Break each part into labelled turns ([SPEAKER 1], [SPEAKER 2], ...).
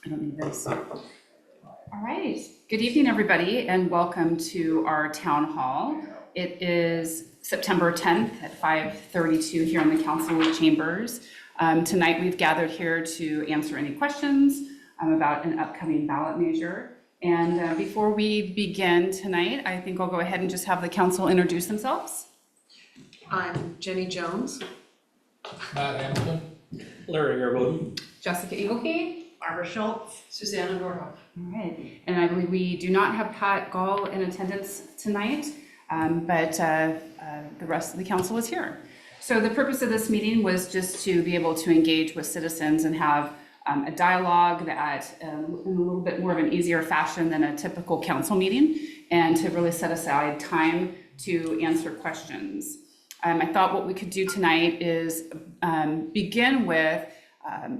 [SPEAKER 1] I don't need this. All right. Good evening, everybody, and welcome to our town hall. It is September 10th at 5:32 here in the council chambers. Tonight, we've gathered here to answer any questions about an upcoming ballot measure. And before we begin tonight, I think I'll go ahead and just have the council introduce themselves.
[SPEAKER 2] I'm Jenny Jones.
[SPEAKER 3] Matt Hamilton. Larry Gerboden.
[SPEAKER 1] Jessica Eaglekey.
[SPEAKER 2] Barbara Schultz. Susanna Nordhoff.
[SPEAKER 1] All right, and I believe we do not have Pat Gall in attendance tonight, but the rest of the council is here. So the purpose of this meeting was just to be able to engage with citizens and have a dialogue that in a little bit more of an easier fashion than a typical council meeting, and to really set aside time to answer questions. I thought what we could do tonight is begin with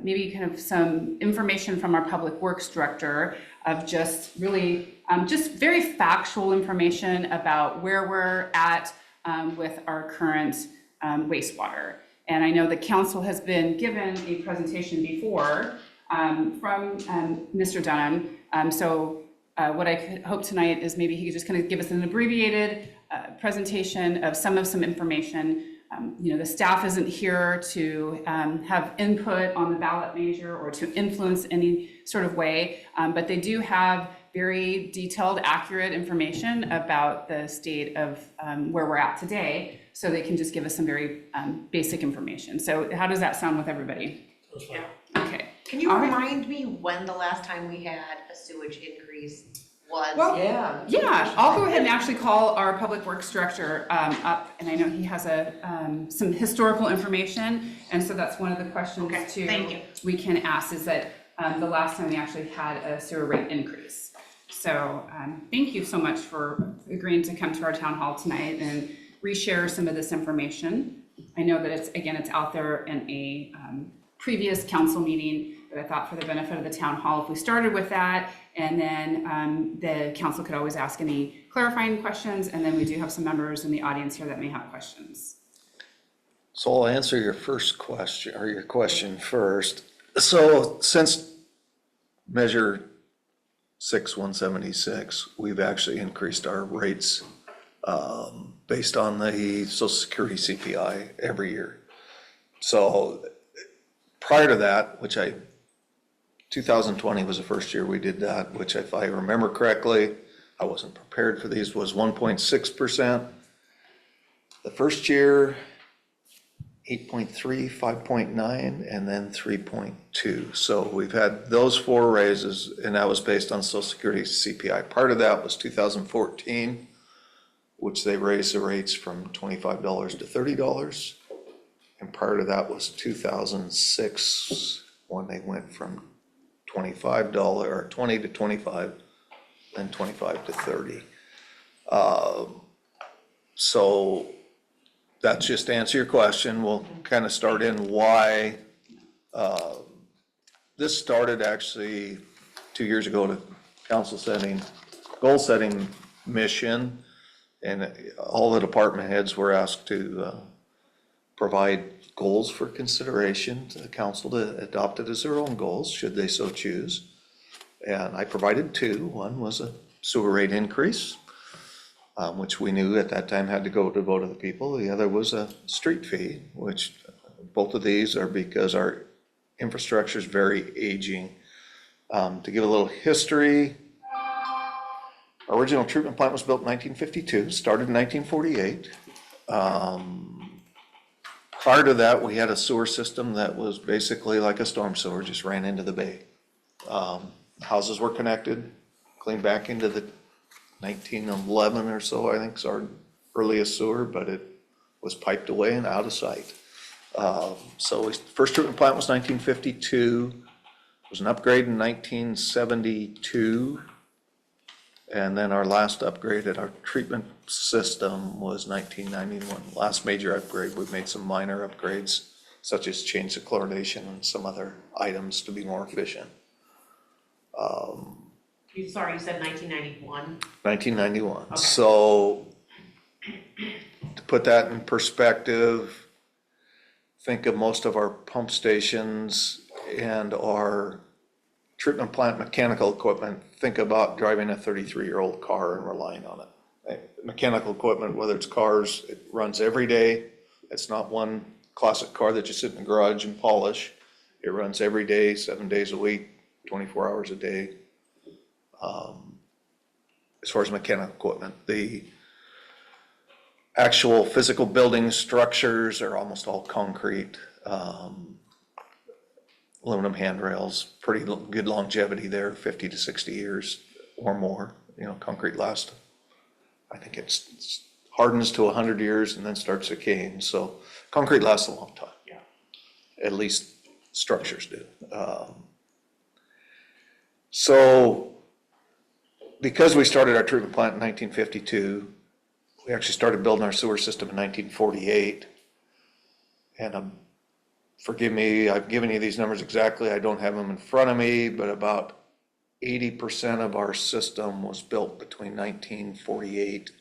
[SPEAKER 1] maybe kind of some information from our Public Works Director of just really just very factual information about where we're at with our current wastewater. And I know the council has been given a presentation before from Mr. Dunham. So what I could hope tonight is maybe he could just kind of give us an abbreviated presentation of some information. The staff isn't here to have input on the ballot measure or to influence any sort of way, but they do have very detailed, accurate information about the state of where we're at today, so they can just give us some very basic information. So how does that sound with everybody?
[SPEAKER 2] Yeah.
[SPEAKER 1] Okay.
[SPEAKER 4] Can you
[SPEAKER 1] All right.
[SPEAKER 4] remind me when the last time we had a sewage increase was?
[SPEAKER 1] Well,
[SPEAKER 2] Yeah.
[SPEAKER 1] Yeah, I'll go ahead and actually call our Public Works Director up, and I know he has some historical information, and so that's one of the questions
[SPEAKER 4] Okay,
[SPEAKER 1] too
[SPEAKER 4] thank you.
[SPEAKER 1] we can ask is that the last time we actually had a sewer rate increase. So thank you so much for agreeing to come to our town hall tonight and reshare some of this information. I know that it's out there in a previous council meeting, but I thought for the benefit of the town hall, if we started with that, and then the council could always ask any clarifying questions, and then we do have some members in the audience here that may have questions.
[SPEAKER 5] So I'll answer your first question, or your question first. So since measure 6176, we've actually increased our rates based on the Social Security CPI every year. So prior to that, 2020 was the first year we did that, which if I remember correctly, I wasn't prepared for these, was 1.6%. The first year, 8.3, 5.9, and then 3.2. So we've had those four raises, and that was based on Social Security CPI. Part of that was 2014, which they raised the rates from $25 to $30. And part of that was 2006, when they went from $25 or 20 to 25, then 25 to 30. So that's just to answer your question. We'll kind of start in why this started actually 2 years ago to goal setting mission, and all the department heads were asked to provide goals for consideration to the council to adopt it as their own goals, should they so choose. And I provided two. One was a sewer rate increase, which we knew at that time had to go to vote of the people. The other was a street fee, which both of these are because our infrastructure is very aging. To give a little history, our original treatment plant was built in 1952, started in 1948. Prior to that, we had a sewer system that was basically like a storm sewer, just ran into the bay. Houses were connected, cleaned back into the 1911 or so, I think, is our earliest sewer, but it was piped away and out of sight. First treatment plant was 1952. It was an upgrade in 1972. And then our last upgrade at our treatment system was 1991. Last major upgrade, we've made some minor upgrades, such as change the chlorination and some other items to be more efficient.
[SPEAKER 4] You said 1991?
[SPEAKER 5] 1991.
[SPEAKER 4] Okay.
[SPEAKER 5] So to put that in perspective, think of most of our pump stations and our treatment plant mechanical equipment, think about driving a 33-year-old car and relying on it. Mechanical equipment, whether it's cars, it runs every day. It's not one classic car that you sit in the garage and polish. It runs every day, 7 days a week, 24 hours a day. As far as mechanical equipment, the actual physical building structures are almost all concrete. Aluminum handrails, pretty good longevity there, 50 to 60 years or more. You know, concrete lasts, I think it's hardens to 100 years and then starts decaying. So concrete lasts a long time.
[SPEAKER 3] Yeah.
[SPEAKER 5] At least structures do. So because we started our treatment plant in 1952, we actually started building our sewer system in 1948. And forgive me, I've given you these numbers exactly. I don't have them in front of me, but about 80% of our system was built between 1948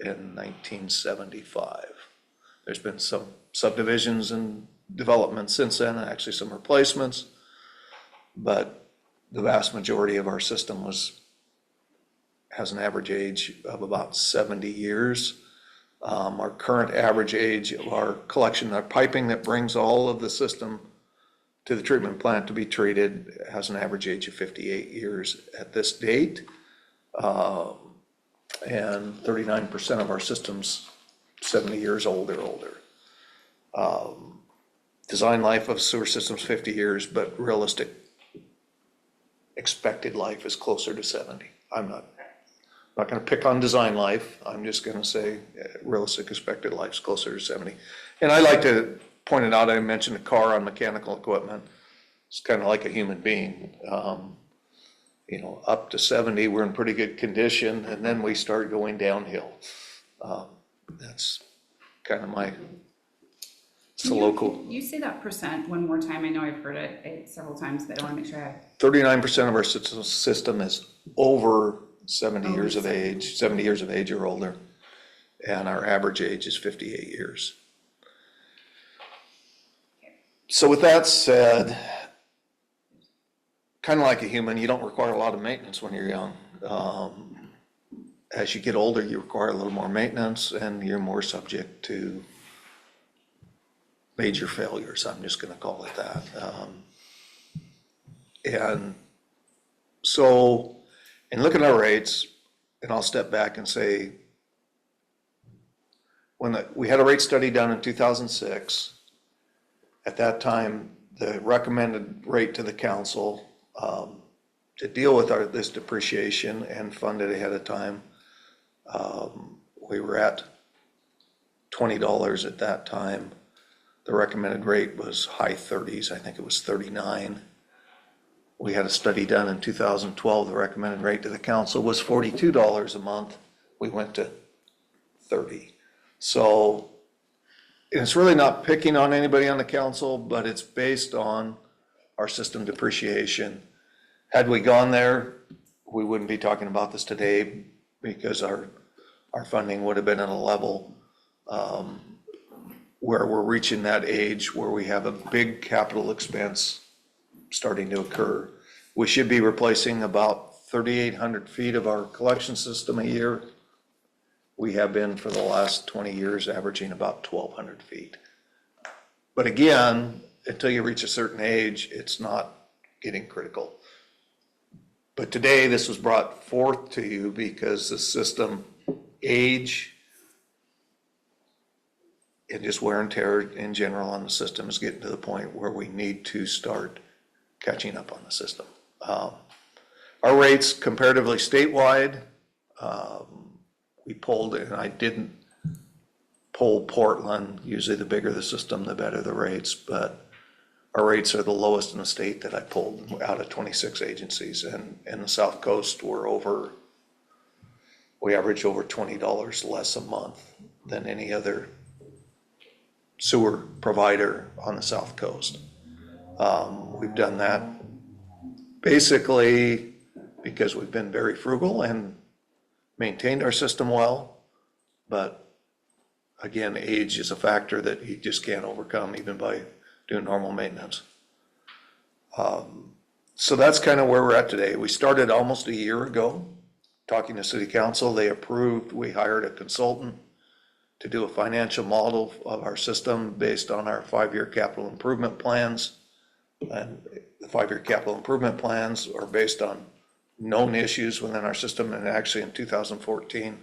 [SPEAKER 5] and 1975. There's been some subdivisions and development since then, and actually some replacements, but the vast majority of our system has an average age of about 70 years. Our current average age of our collection, our piping that brings all of the system to the treatment plant to be treated, has an average age of 58 years at this date. And 39% of our system's 70 years old or older. Design life of sewer systems 50 years, but realistic expected life is closer to 70. I'm not going to pick on design life. I'm just going to say realistic expected life is closer to 70. And I like to point it out. I mentioned a car on mechanical equipment. It's kind of like a human being. You know, up to 70, we're in pretty good condition, and then we start going downhill. That's kind of my local.
[SPEAKER 1] You say that percent one more time. I know I've heard it several times, but I want to make sure I.
[SPEAKER 5] 39% of our system is over 70 years of age, 70 years of age or older, and our average age is 58 years. So with that said, kind of like a human, you don't require a lot of maintenance when you're young. As you get older, you require a little more maintenance, and you're more subject to major failures. I'm just going to call it that. And so, in looking at our rates, and I'll step back and say, we had a rate study done in 2006. At that time, the recommended rate to the council to deal with this depreciation and fund it ahead of time, we were at $20 at that time. The recommended rate was high 30s. I think it was 39. We had a study done in 2012. The recommended rate to the council was $42 a month. We went to 30. So it's really not picking on anybody on the council, but it's based on our system depreciation. Had we gone there, we wouldn't be talking about this today because our funding would have been at a level where we're reaching that age where we have a big capital expense starting to occur. We should be replacing about 3,800 feet of our collection system a year. We have been for the last 20 years averaging about 1,200 feet. But again, until you reach a certain age, it's not getting critical. But today this was brought forth to you because the system age and just wear and tear in general on the system is getting to the point where we need to start catching up on the system. Our rates comparatively statewide, we pulled, and I didn't pull Portland. Usually the bigger the system, the better the rates, but our rates are the lowest in the state that I pulled out of 26 agencies. And in the South Coast, we average over $20 less a month than any other sewer provider on the South Coast. We've done that basically because we've been very frugal and maintained our system well, but again, age is a factor that you just can't overcome even by doing normal maintenance. So that's kind of where we're at today. We started almost a year ago, talking to city council. They approved, we hired a consultant to do a financial model of our system based on our 5-year capital improvement plans. And the 5-year capital improvement plans are based on known issues within our system. And actually in 2014,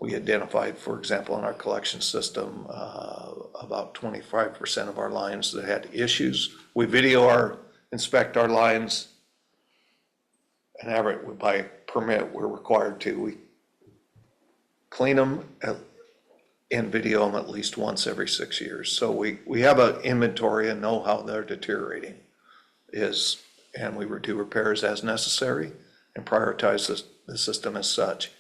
[SPEAKER 5] we identified, for example, in our collection system, about 25% of our lines that had issues. We inspect our lines, and by permit, we're required to. We clean them and video them at least once every 6 years. So we have an inventory and know how they're deteriorating and we do repairs as necessary and prioritize the system as such.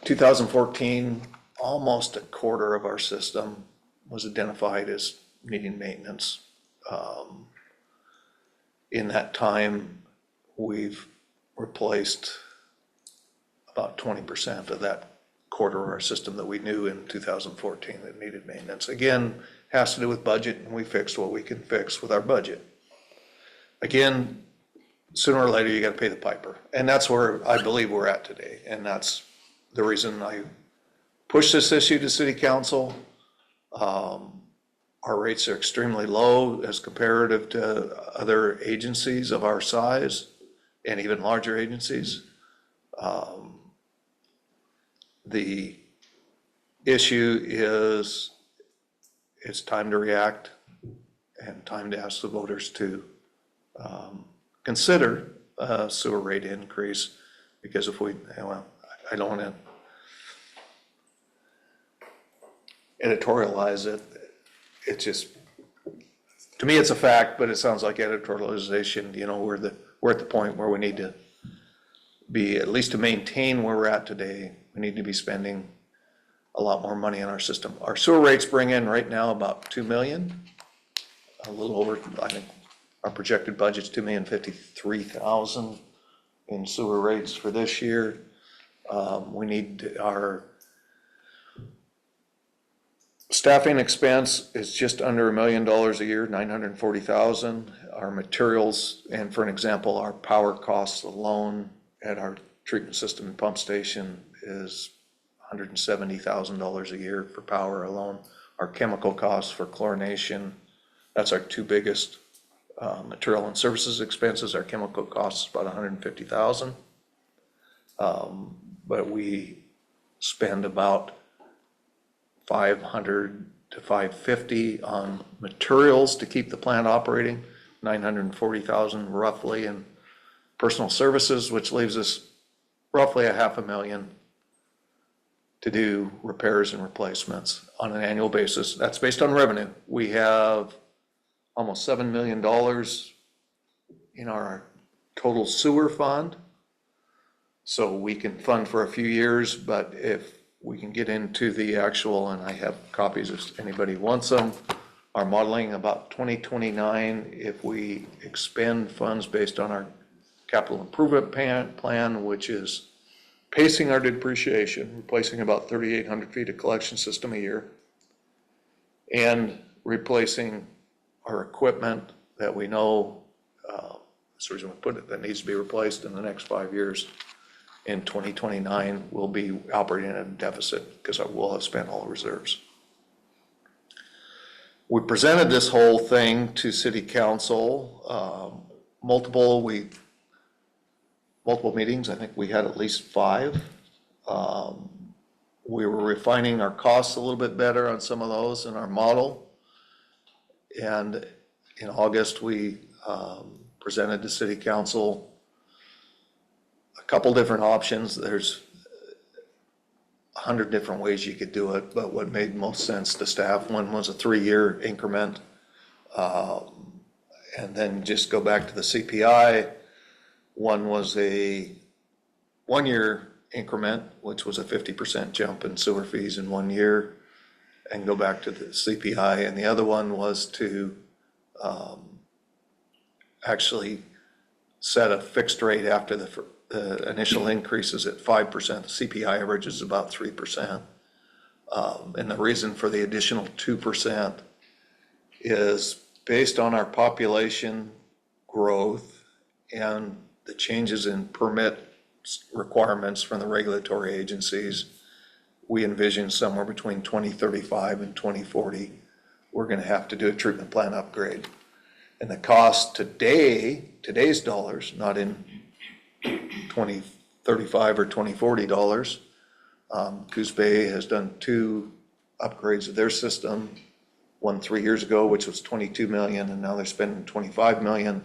[SPEAKER 5] 2014, almost a quarter of our system was identified as needing maintenance. In that time, we've replaced about 20% of that quarter of our system that we knew in 2014 that needed maintenance. Again, has to do with budget, and we fixed what we can fix with our budget. Again, sooner or later, you got to pay the piper. And that's where I believe we're at today. And that's the reason I pushed this issue to city council. Our rates are extremely low as comparative to other agencies of our size and even larger agencies. The issue is it's time to react and time to ask the voters to consider a sewer rate increase, because if we, well, I don't want to editorialize it. It's just, to me, it's a fact, but it sounds like editorialization. You know, we're at the point where we need to be, at least to maintain where we're at today, we need to be spending a lot more money on our system. Our sewer rates bring in right now about 2 million, a little over. I think our projected budget's 2,053,000 in sewer rates for this year. We need our staffing expense is just under $1 million a year, 940,000. Our materials, and for an example, our power costs alone at our treatment system and pump station is $170,000 a year for power alone. Our chemical costs for chlorination, that's our two biggest material and services expenses. Our chemical costs about $150,000. But we spend about $500 to $550 on materials to keep the plant operating, $940,000 roughly in personal services, which leaves us roughly $500,000 to do repairs and replacements on an annual basis. That's based on revenue. We have almost $7 million in our total sewer fund. So we can fund for a few years, but if we can get into the actual, and I have copies if anybody wants them, our modeling about 2029, if we expend funds based on our capital improvement plan, which is pacing our depreciation, replacing about 3,800 feet of collection system a year, and replacing our equipment that we know, that's the reason we put it, that needs to be replaced in the next 5 years. In 2029, we'll be operating at a deficit because we'll have spent all the reserves. We presented this whole thing to city council, multiple meetings. I think we had at least 5. We were refining our costs a little bit better on some of those in our model. And in August, we presented to city council a couple different options. There's 100 different ways you could do it, but what made most sense to staff, one was a 3-year increment, and then just go back to the CPI. One was a 1-year increment, which was a 50% jump in sewer fees in 1 year, and go back to the CPI. And the other one was to actually set a fixed rate after the initial increases at 5%. The CPI average is about 3%. And the reason for the additional 2% is based on our population growth and the changes in permit requirements from the regulatory agencies, we envision somewhere between 2035 and 2040, we're gonna have to do a treatment plant upgrade. And the cost today, today's dollars, not in 2035 or 2040 dollars. Coos Bay has done 2 upgrades of their system, one 3 years ago, which was 22 million, and now they're spending 25 million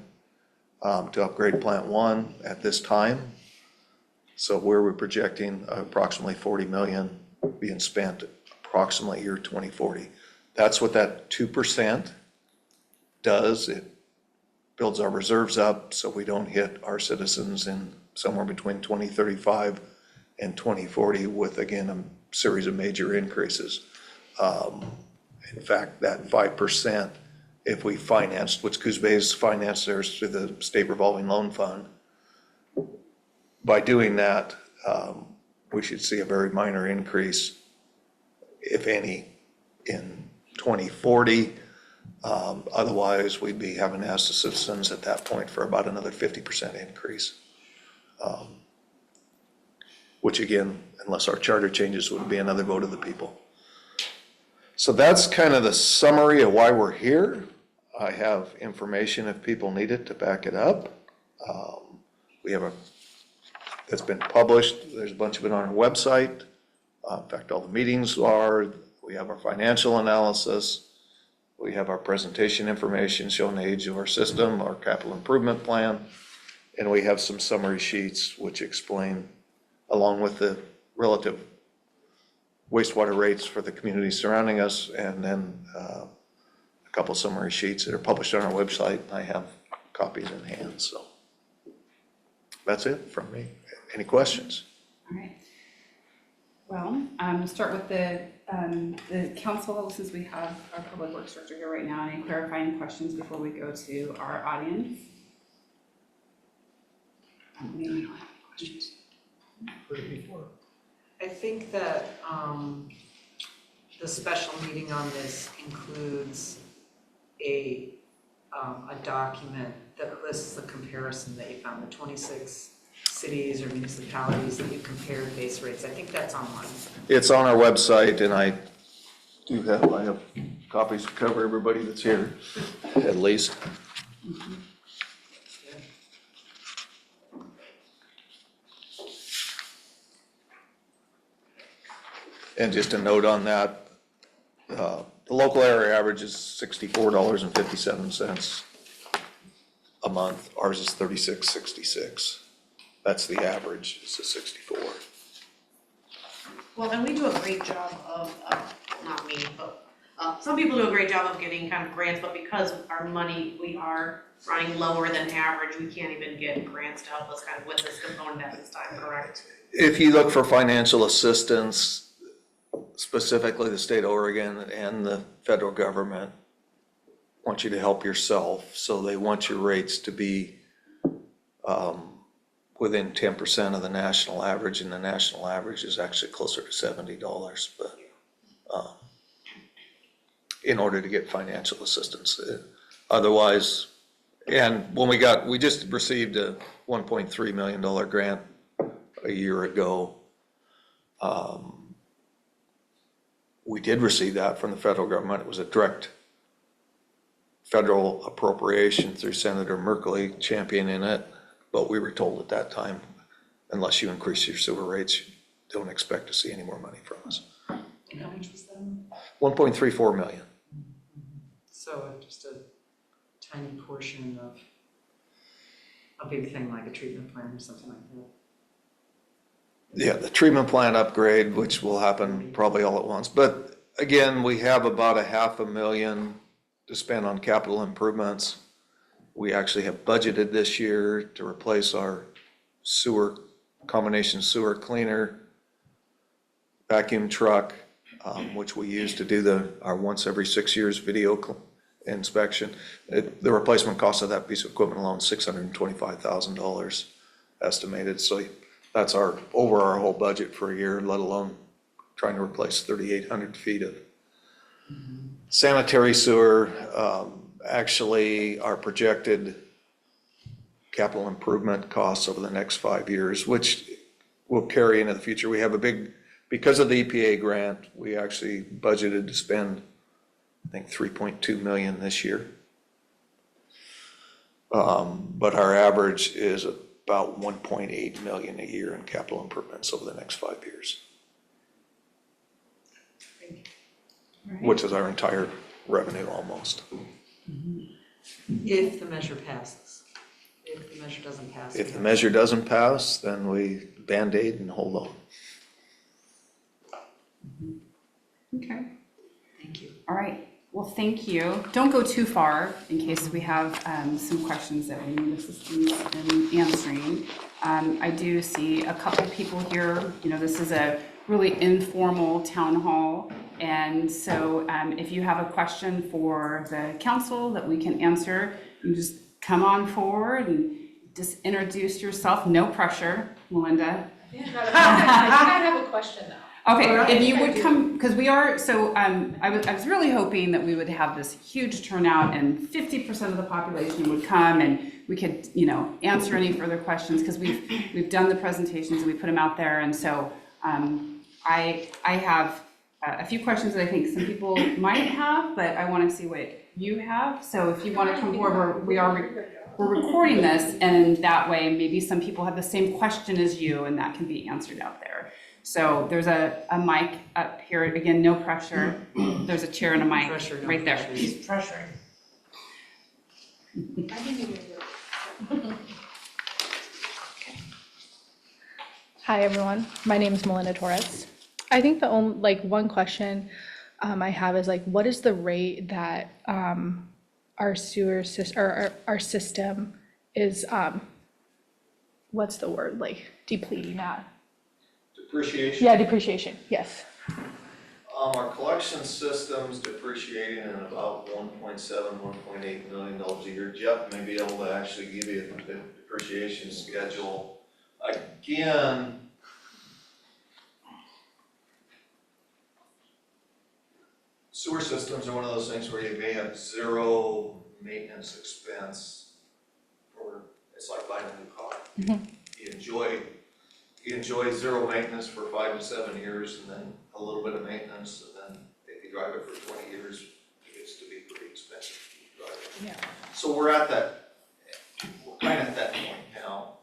[SPEAKER 5] to upgrade plant 1 at this time. So where we're projecting approximately 40 million being spent approximately year 2040. That's what that 2% does. It builds our reserves up so we don't hit our citizens in somewhere between 2035 and 2040 with, again, a series of major increases. In fact, that 5%, if we financed, which Coos Bay's financed theirs through the state revolving loan fund, by doing that, we should see a very minor increase, if any, in 2040. Otherwise, we'd be having to ask the citizens at that point for about another 50% increase. Which again, unless our charter changes, would be another vote of the people. So that's kind of the summary of why we're here. I have information if people need it to back it up. We have that's been published. There's a bunch of it on our website. In fact, all the meetings are. We have our financial analysis. We have our presentation information showing the age of our system, our capital improvement plan, and we have some summary sheets which explain, along with the relative wastewater rates for the communities surrounding us, and then a couple summary sheets that are published on our website. I have copies in hand, so that's it from me. Any questions?
[SPEAKER 1] All right. Well, we'll start with the council, since we have our public works director here right now. Any clarifying questions before we go to our audience? We don't have questions.
[SPEAKER 3] Heard it before.
[SPEAKER 2] I think that the special meeting on this includes a document that lists the comparison that you found, the 26 cities or municipalities that you compared base rates. I think that's online.
[SPEAKER 5] It's on our website, and I have copies to cover everybody that's here, at least. And just a note on that, the local area average is $64.57 a month. Ours is $36.66. That's the average, it's a 64.
[SPEAKER 4] Well, and we do a great job of, not me, but some people do a great job of getting kind of grants, but because of our money, we are running lower than average. We can't even get grants to help us kind of with this component at this time, correct?
[SPEAKER 5] If you look for financial assistance, specifically the state of Oregon and the federal government want you to help yourself, so they want your rates to be within 10% of the national average, and the national average is actually closer to $70, but in order to get financial assistance. Otherwise, and when we just received a $1.3 million grant a year ago. We did receive that from the federal government. It was a direct federal appropriation through Senator Merkley championing it, but we were told at that time, unless you increase your sewer rates, don't expect to see any more money from us.
[SPEAKER 2] And how much was that?
[SPEAKER 5] 1.34 million.
[SPEAKER 2] So just a tiny portion of a big thing like a treatment plant or something like that.
[SPEAKER 5] Yeah, the treatment plant upgrade, which will happen probably all at once. But again, we have about $500,000 to spend on capital improvements. We actually have budgeted this year to replace our combination sewer cleaner, vacuum truck, which we use to do our once every 6 years video inspection. The replacement cost of that piece of equipment alone is $625,000 estimated. So that's over our whole budget for a year, let alone trying to replace 3,800 feet of sanitary sewer. Actually, our projected capital improvement costs over the next 5 years, which will carry into the future. We have a big, because of the EPA grant, we actually budgeted to spend, I think, 3.2 million this year. But our average is about 1.8 million a year in capital improvements over the next 5 years, which is our entire revenue almost.
[SPEAKER 2] If the measure passes. If the measure doesn't pass.
[SPEAKER 5] If the measure doesn't pass, then we Band-Aid and hold on.
[SPEAKER 1] Okay,
[SPEAKER 2] Thank you.
[SPEAKER 1] all right. Well, thank you. Don't go too far in case we have some questions that we need assistance in answering. I do see a couple people here. You know, this is a really informal town hall. And so if you have a question for the council that we can answer, you just come on forward and just introduce yourself. No pressure, Melinda.
[SPEAKER 6] I think I have a question though.
[SPEAKER 1] Okay, if you would come, because we are, so I was really hoping that we would have this huge turnout and 50% of the population would come and we could, you know, answer any further questions, because we've done the presentations and we put them out there. And so I have a few questions that I think some people might have, but I want to see what you have. So if you want to come forward, we're recording this, and that way maybe some people have the same question as you and that can be answered out there. So there's a mic up here, again, no pressure. There's a chair and a mic
[SPEAKER 2] Pressure, no
[SPEAKER 1] right there.
[SPEAKER 2] pressure.
[SPEAKER 4] He's pressuring.
[SPEAKER 6] I didn't even do it.
[SPEAKER 7] Hi, everyone. My name is Melinda Torres. I think the only, one question I have is what is the rate that our sewer system, or our system is, what's the word, depleting at?
[SPEAKER 5] Depreciation.
[SPEAKER 7] Yeah, depreciation, yes.
[SPEAKER 5] Our collection system's depreciating at about $1.7–1.8 million a year. Jeff may be able to actually give you the depreciation schedule. Again, sewer systems are one of those things where you may have zero maintenance expense, or it's like buying a new car.
[SPEAKER 7] Mm-hmm.
[SPEAKER 5] You enjoy zero maintenance for 5 to 7 years, and then a little bit of maintenance, and then if you drive it for 20 years, it gets to be pretty expensive to drive it.
[SPEAKER 7] Yeah.
[SPEAKER 5] So we're kind of at that point now,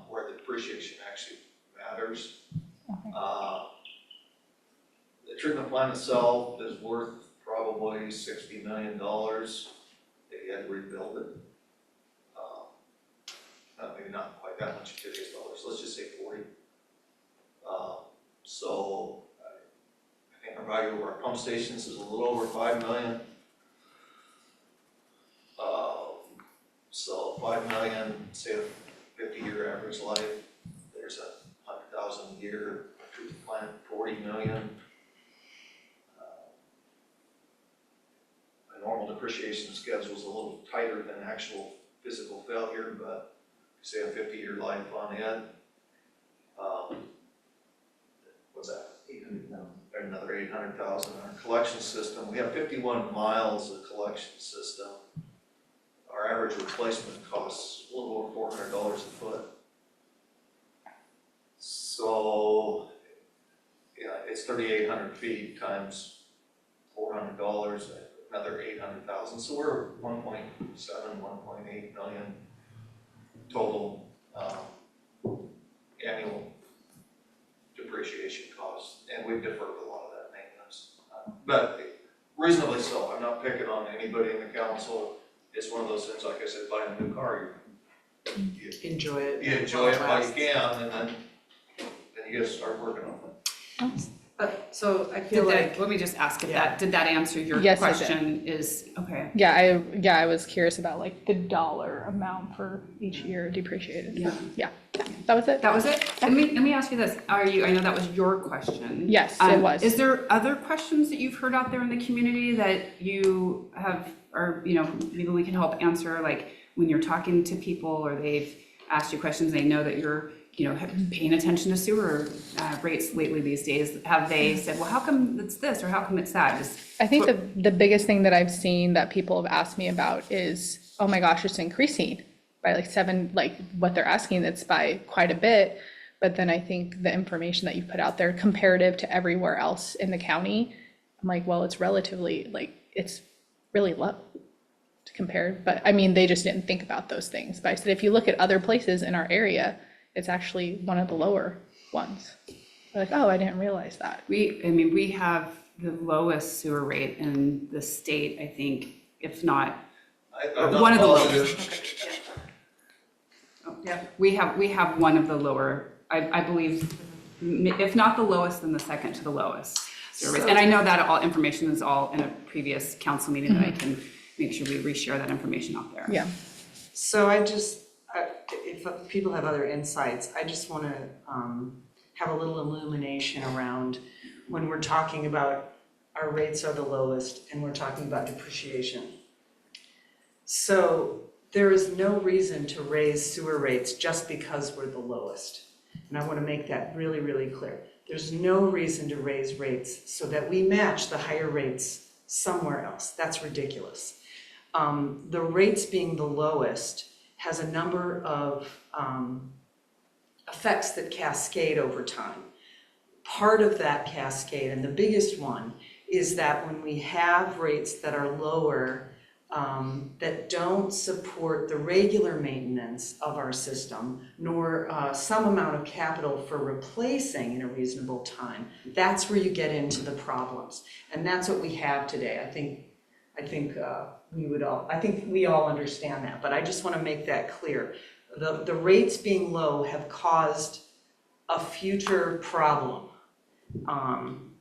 [SPEAKER 5] where the depreciation actually matters.
[SPEAKER 7] Okay.
[SPEAKER 5] The treatment plant itself is worth probably $60 million if you had to rebuild it. Maybe not quite that much in today's dollars, let's just say 40. So I think our value of our pump stations is a little over $5 million. So $5 million, say a 50-year average life, there's a 100,000 a year. Treatment plant, 40 million. A normal depreciation schedule is a little tighter than actual physical failure, but say a 50-year life on it. What's that? 800,000. Another 800,000. Our collection system, we have 51 miles of collection system. Our average replacement costs a little over $400 a foot. So, yeah, it's 3,800 feet times $400, another 800,000. So we're 1.7, 1.8 million total annual depreciation costs, and we've deferred a lot of that maintenance. But reasonably so. I'm not picking on anybody in the council. It's one of those things, like I said, buying a new car, you
[SPEAKER 2] Enjoy it.
[SPEAKER 5] enjoy it while you can, and then you gotta start working on it.
[SPEAKER 2] So I feel like,
[SPEAKER 1] Let me just ask if
[SPEAKER 2] Yeah.
[SPEAKER 1] did that answer your
[SPEAKER 7] Yes, it did.
[SPEAKER 1] question? Okay.
[SPEAKER 7] Yeah, I was curious about the dollar amount for each year depreciated. Yeah, that was it.
[SPEAKER 1] That was it? Let me ask you this. I know that was your question.
[SPEAKER 7] Yes, it was.
[SPEAKER 1] Is there other questions that you've heard out there in the community that you have, or, maybe we can help answer, when you're talking to people or they've asked you questions, they know that you're, paying attention to sewer rates lately these days. Have they said, well, how come it's this or how come it's that?
[SPEAKER 7] I think the biggest thing that I've seen that people have asked me about is, oh my gosh, it's increasing. by like 7, like what they're asking, it's by quite a bit. But then I think the information that you put out there comparative to everywhere else in the county, I'm like, well, it's relatively, like, it's really low to compare. But I mean, they just didn't think about those things. But I said, if you look at other places in our area, it's actually one of the lower ones. They're like, oh, I didn't realize that.
[SPEAKER 1] We have the lowest sewer rate in the state, I think, if not, one of the lowest. Oh, yeah, we have one of the lower, I believe, if not the lowest, then the second to the lowest sewer rates. And I know that all information is all in a previous council meeting that I can make sure we reshare that information out there.
[SPEAKER 7] Yeah.
[SPEAKER 2] So if people have other insights, I just want to have a little illumination around when we're talking about our rates are the lowest and we're talking about depreciation. So there is no reason to raise sewer rates just because we're the lowest. And I want to make that really, really clear. There's no reason to raise rates so that we match the higher rates somewhere else. That's ridiculous. The rates being the lowest has a number of effects that cascade over time. Part of that cascade, and the biggest one, is that when we have rates that are lower, that don't support the regular maintenance of our system, nor some amount of capital for replacing in a reasonable time, that's where you get into the problems. And that's what we have today. I think we all understand that, but I just want to make that clear. The rates being low have caused a future problem.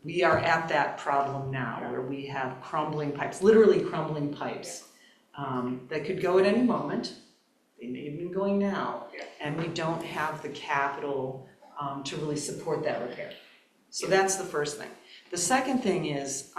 [SPEAKER 2] We are at that problem now where we have crumbling pipes, literally crumbling pipes, that could go at any moment. They may have been going now, and we don't have the capital to really support that repair. So that's the first thing. The second thing is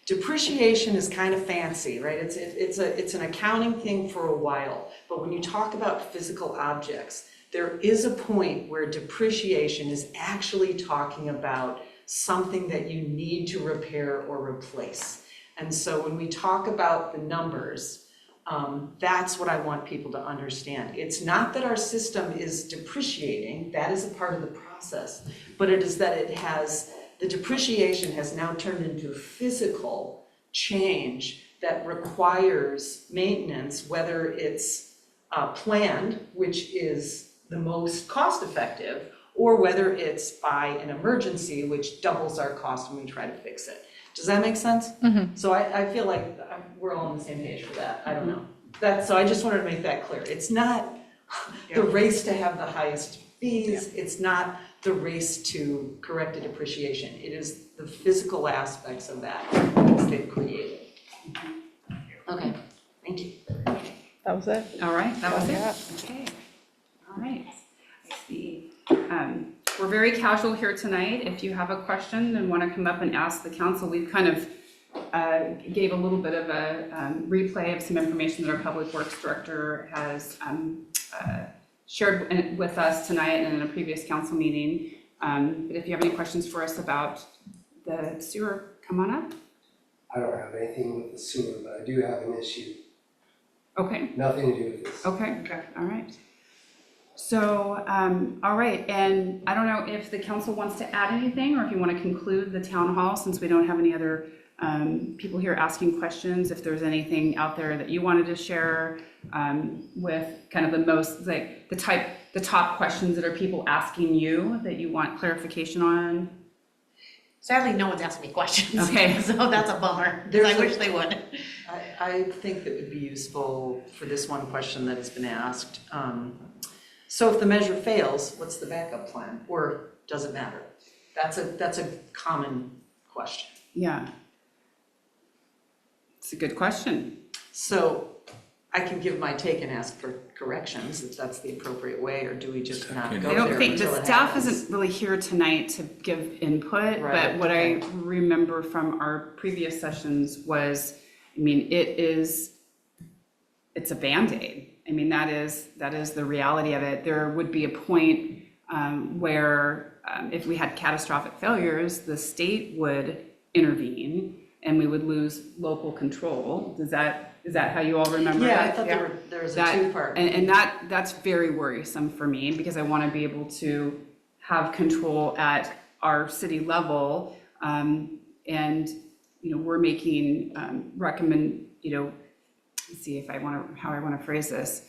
[SPEAKER 2] depreciation is kind of fancy, right? It's an accounting thing for a while, but when you talk about physical objects, there is a point where depreciation is actually talking about something that you need to repair or replace. And so when we talk about the numbers, that's what I want people to understand. It's not that our system is depreciating, that is a part of the process, but it is that the depreciation has now turned into a physical change that requires maintenance, whether it's planned, which is the most cost-effective, or whether it's by an emergency, which doubles our cost when we try to fix it. Does that make sense? Mm-hmm. So I feel like we're all on the same page for that. I don't know. So I just wanted to make that clear. It's not the race to have the highest fees. Yeah. It's not the race to correct a depreciation. It is the physical aspects of that they've created. Okay, thank you.
[SPEAKER 7] That was it.
[SPEAKER 1] All right, that was
[SPEAKER 7] Yeah.
[SPEAKER 1] it. Okay. All right. I see. We're very casual here tonight. If you have a question and want to come up and ask the council, we've kind of gave a little bit of a replay of some information that our public works director has shared with us tonight and in a previous council meeting. But if you have any questions for us about the sewer, come on up.
[SPEAKER 3] I don't have anything with the sewer, but I do have an issue.
[SPEAKER 1] Okay.
[SPEAKER 3] Nothing to do with this.
[SPEAKER 1] Okay. All right. So, all right, and I don't know if the council wants to add anything or if you want to conclude the town hall since we don't have any other people here asking questions. If there's anything out there that you wanted to share with kind of the most, like the top questions that are people asking you that you want clarification on.
[SPEAKER 4] Sadly, no one's asked me questions.
[SPEAKER 1] Okay.
[SPEAKER 4] So that's a bummer, because I wish they would.
[SPEAKER 2] I think that would be useful for this one question that has been asked. So if the measure fails, what's the backup plan? Or does it matter? That's a common question.
[SPEAKER 1] Yeah. It's a good question.
[SPEAKER 2] So I can give my take and ask for corrections if that's the appropriate way, or do we just not go there
[SPEAKER 1] I don't think,
[SPEAKER 2] until
[SPEAKER 1] the
[SPEAKER 2] it
[SPEAKER 1] staff
[SPEAKER 2] happens?
[SPEAKER 1] isn't really here tonight to give input,
[SPEAKER 2] Right,
[SPEAKER 1] but what
[SPEAKER 2] okay.
[SPEAKER 1] I remember from our previous sessions was, I mean, it's a Band-Aid. I mean, that is the reality of it. There would be a point where if we had catastrophic failures, the state would intervene and we would lose local control. Is that how you all remember it?
[SPEAKER 2] Yeah, I thought there was a
[SPEAKER 1] That-
[SPEAKER 2] two-part.
[SPEAKER 1] And that's very worrisome for me, because I want to be able to have control at our city level. And, we're making, let's see if how I want to phrase this.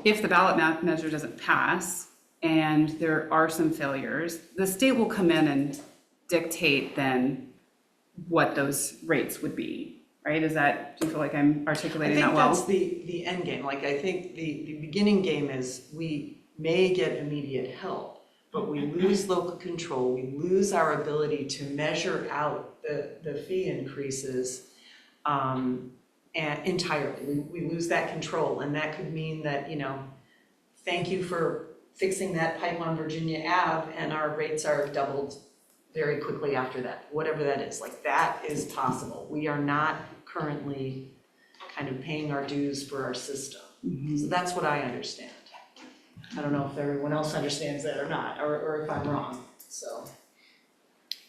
[SPEAKER 1] If the ballot measure doesn't pass and there are some failures, the state will come in and dictate then what those rates would be, right? Do you feel like I'm articulating that well?
[SPEAKER 2] I think that's the end game. Like, I think the beginning game is we may get immediate help, but we lose local control. We lose our ability to measure out the fee increases and entirely. We lose that control, and that could mean that, thank you for fixing that pipe on Virginia Ave, and our rates are doubled very quickly after that, whatever that is. Like, that is possible. We are not currently kind of paying our dues for our system. So that's what I understand. I don't know if everyone else understands that or not, or if I'm wrong, so.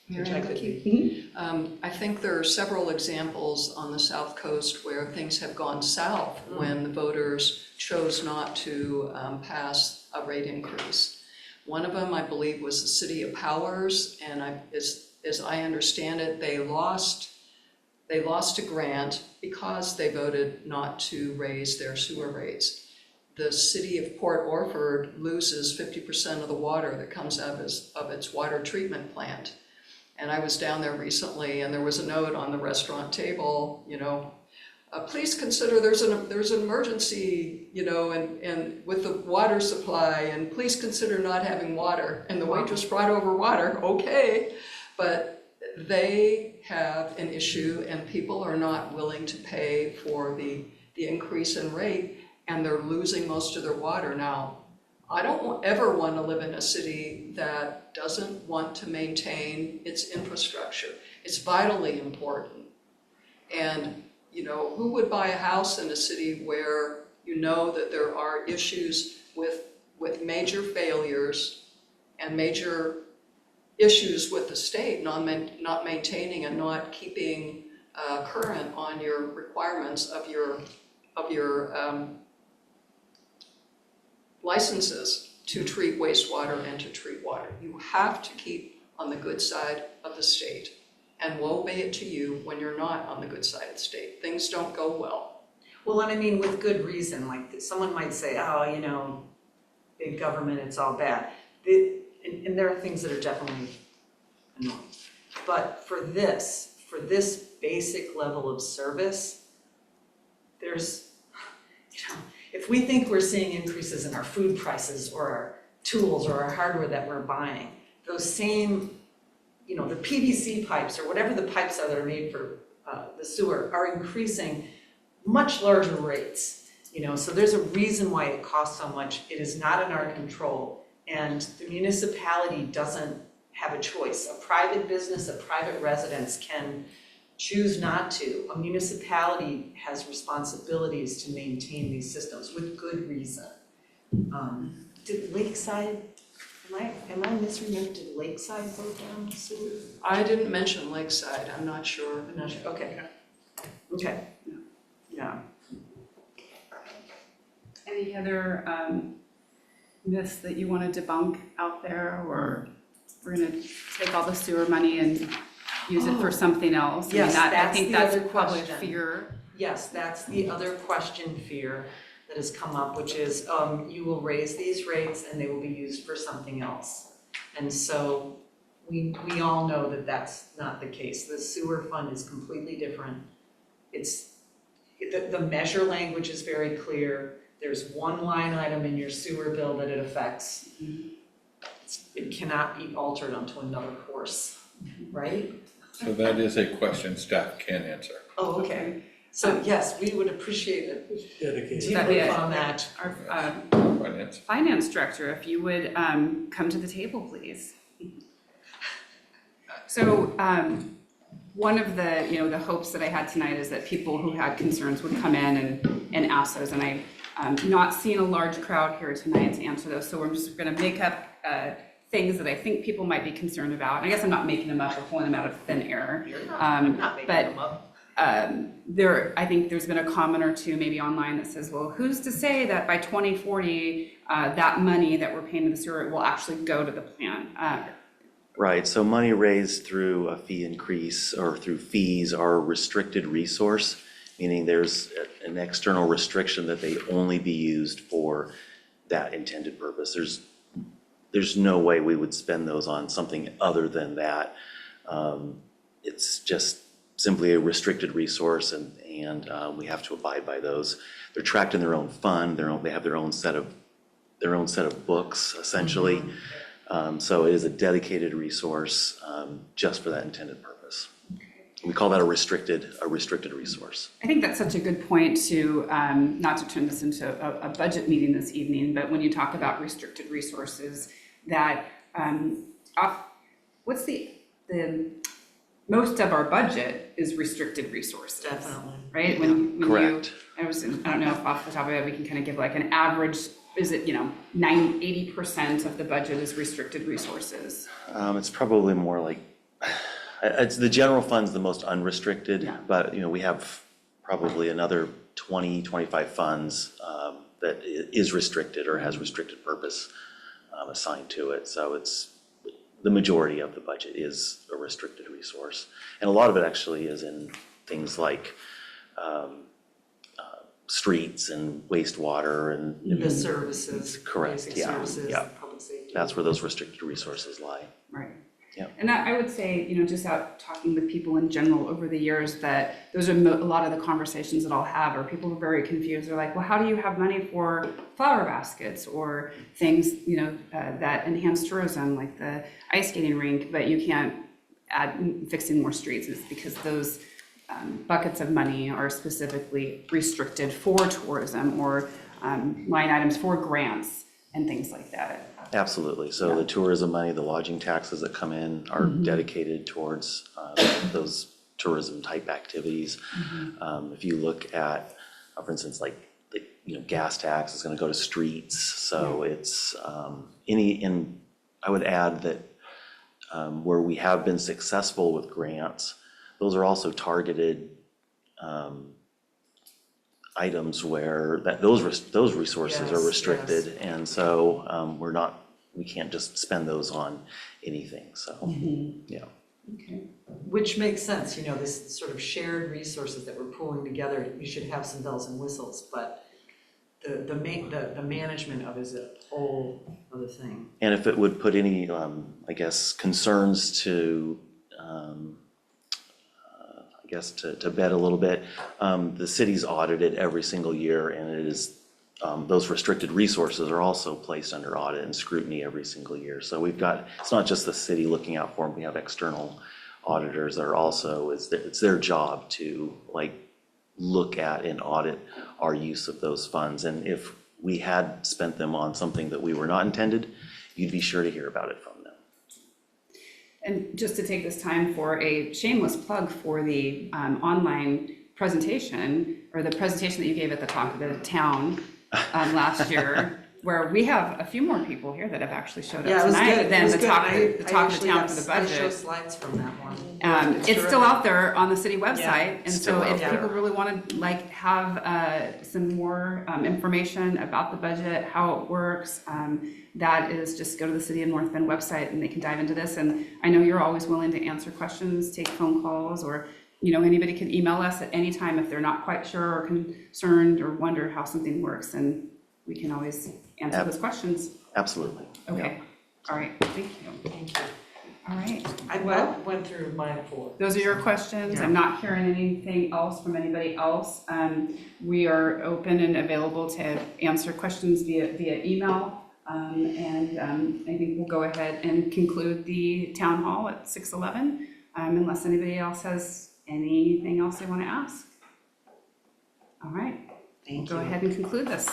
[SPEAKER 2] Which I could be.
[SPEAKER 8] I think there are several examples on the South Coast where things have gone south when the voters chose not to pass a rate increase. One of them, I believe, was the city of Powers, and as I understand it, they lost a grant because they voted not to raise their sewer rates. The city of Port Orford loses 50% of the water that comes out of its water treatment plant. And I was down there recently, and there was a note on the restaurant table, please consider there's an emergency, and with the water supply, and please consider not having water. And the waitress brought over water, okay, but they have an issue, and people are not willing to pay for the increase in rate, and they're losing most of their water. Now, I don't ever want to live in a city that doesn't want to maintain its infrastructure. It's vitally important. And, who would buy a house in a city where that there are issues with major failures and major issues with the state not maintaining and not keeping current on your requirements of your licenses to treat wastewater and to treat water. You have to keep on the good side of the state. And woe be it to you when you're not on the good side of the state. Things don't go well.
[SPEAKER 2] Well, and I mean, with good reason. Like, someone might say, big government, it's all bad. And there are things that are definitely annoying. But for this basic level of service, there's, if we think we're seeing increases in our food prices or our tools or our hardware that we're buying, those same, the PVC pipes or whatever the pipes are that are made for the sewer are increasing much larger rates. So there's a reason why it costs so much. It is not in our control, and the municipality doesn't have a choice. A private business, a private residence can choose not to. A municipality has responsibilities to maintain these systems with good reason. Did Lakeside, am I misremembered, did Lakeside vote down the sewer?
[SPEAKER 8] I didn't mention Lakeside, I'm not sure.
[SPEAKER 2] I'm not sure, okay. Okay, yeah.
[SPEAKER 1] Any other myths that you want to debunk out there, or we're going to take all the sewer money and use it for something else?
[SPEAKER 2] Yes,
[SPEAKER 1] I think
[SPEAKER 2] that's the
[SPEAKER 1] that's
[SPEAKER 2] other
[SPEAKER 1] probably a
[SPEAKER 2] question.
[SPEAKER 1] fear.
[SPEAKER 2] Yes, that's the other fear that has come up, which is you will raise these rates and they will be used for something else. And so we all know that that's not the case. The sewer fund is completely different. The measure language is very clear. There's one line item in your sewer bill that it affects. It cannot be altered onto another course, right?
[SPEAKER 9] So that is a question staff can answer.
[SPEAKER 2] Oh, okay. So yes, we would appreciate it.
[SPEAKER 3] Dedication.
[SPEAKER 1] That'd be
[SPEAKER 2] Debrief
[SPEAKER 1] it.
[SPEAKER 2] on that.
[SPEAKER 1] Our
[SPEAKER 9] Finance.
[SPEAKER 1] finance director, if you would come to the table, please. So one of the, the hopes that I had tonight is that people who had concerns would come in and ask those, and I'm not seeing a large crowd here tonight to answer those, so we're just gonna make up things that I think people might be concerned about. And I guess I'm not making them up or pulling them out of thin air.
[SPEAKER 2] You're not making
[SPEAKER 1] but-
[SPEAKER 2] them up.
[SPEAKER 1] I think there's been a comment or two maybe online that says, well, who's to say that by 2040, that money that we're paying to the sewer will actually go to the plan?
[SPEAKER 10] Right, so money raised through a fee increase or through fees are a restricted resource, meaning there's an external restriction that they only be used for that intended purpose. There's no way we would spend those on something other than that. It's just simply a restricted resource, and we have to abide by those. They're tracked in their own fund, they have their own set of books, essentially. So it is a dedicated resource just for that intended purpose. We call that a restricted resource.
[SPEAKER 1] I think that's such a good point to, not to turn this into a budget meeting this evening, but when you talk about restricted resources, that what's the most of our budget is restricted resources.
[SPEAKER 2] Definitely.
[SPEAKER 1] Right? When
[SPEAKER 10] Correct.
[SPEAKER 1] I don't know if off the top of my head we can kind of give like an average, is it, 80% of the budget is restricted resources?
[SPEAKER 10] It's probably more like, it's the general fund's the most unrestricted,
[SPEAKER 1] Yeah.
[SPEAKER 10] but we have probably another 20, 25 funds that is restricted or has restricted purpose assigned to it. So it's the majority of the budget is a restricted resource. And a lot of it actually is in things like streets and wastewater and
[SPEAKER 2] The services.
[SPEAKER 10] Correct,
[SPEAKER 2] basic
[SPEAKER 10] yeah,
[SPEAKER 2] services,
[SPEAKER 10] yeah.
[SPEAKER 2] public safety.
[SPEAKER 10] that's where those restricted resources lie.
[SPEAKER 1] Right.
[SPEAKER 10] Yep.
[SPEAKER 1] And I would say, just out talking with people in general over the years, that those are a lot of the conversations that I'll have, or people are very confused. They're like, well, how do you have money for flower baskets or things, that enhance tourism, like the ice skating rink, but you can't add fixing more streets? It's because those buckets of money are specifically restricted for tourism or line items for grants and things like that.
[SPEAKER 10] Absolutely. So the tourism money, the lodging taxes that come in are dedicated towards those tourism type activities. If you look at, for instance, like the gas tax is going to go to streets. So it's I would add that where we have been successful with grants, those are also targeted items where those resources are
[SPEAKER 2] Yes,
[SPEAKER 10] restricted,
[SPEAKER 2] yes.
[SPEAKER 10] and so we can't just spend those on anything. So yeah.
[SPEAKER 1] Okay.
[SPEAKER 2] Which makes sense, this sort of shared resources that we're pulling together, you should have some bells and whistles, but the management of it is a whole other thing.
[SPEAKER 10] And if it would put any, concerns to, to bed a little bit, the city's audited every single year, and it is, those restricted resources are also placed under audit and scrutiny every single year. So it's not just the city looking out for them, we have external auditors that are also, it's their job to look at and audit our use of those funds. And if we had spent them on something that we were not intended, you'd be sure to hear about it from them.
[SPEAKER 1] And just to take this time for a shameless plug for the online presentation, or the presentation that you gave at the talk of the town last year, where we have a few more people here that have actually showed
[SPEAKER 2] Yeah,
[SPEAKER 1] up
[SPEAKER 2] it was
[SPEAKER 1] tonight
[SPEAKER 2] good.
[SPEAKER 1] than the talk of the town for the
[SPEAKER 2] I show
[SPEAKER 1] budget.
[SPEAKER 2] slides from that one.
[SPEAKER 1] It's still out there on the city website, and
[SPEAKER 10] still
[SPEAKER 1] so
[SPEAKER 10] out
[SPEAKER 1] if
[SPEAKER 2] there.
[SPEAKER 1] people really want to have some more information about the budget, how it works, that is just go to the City of North Bend website and they can dive into this. And I know you're always willing to answer questions, take phone calls, or anybody can email us at any time if they're not quite sure or concerned or wonder how something works, and we can always answer those questions.
[SPEAKER 10] Absolutely.
[SPEAKER 1] Okay, all right, thank you.
[SPEAKER 2] Thank you.
[SPEAKER 1] All right.
[SPEAKER 2] I went through my 4.
[SPEAKER 1] Those are your questions.
[SPEAKER 2] Yeah.
[SPEAKER 1] I'm not hearing anything else from anybody else. We are open and available to answer questions via email. And I think we'll go ahead and conclude the town hall at 6:11, unless anybody else has anything else they want to ask. All right,
[SPEAKER 2] Thank
[SPEAKER 1] go
[SPEAKER 2] you.
[SPEAKER 1] ahead and conclude this.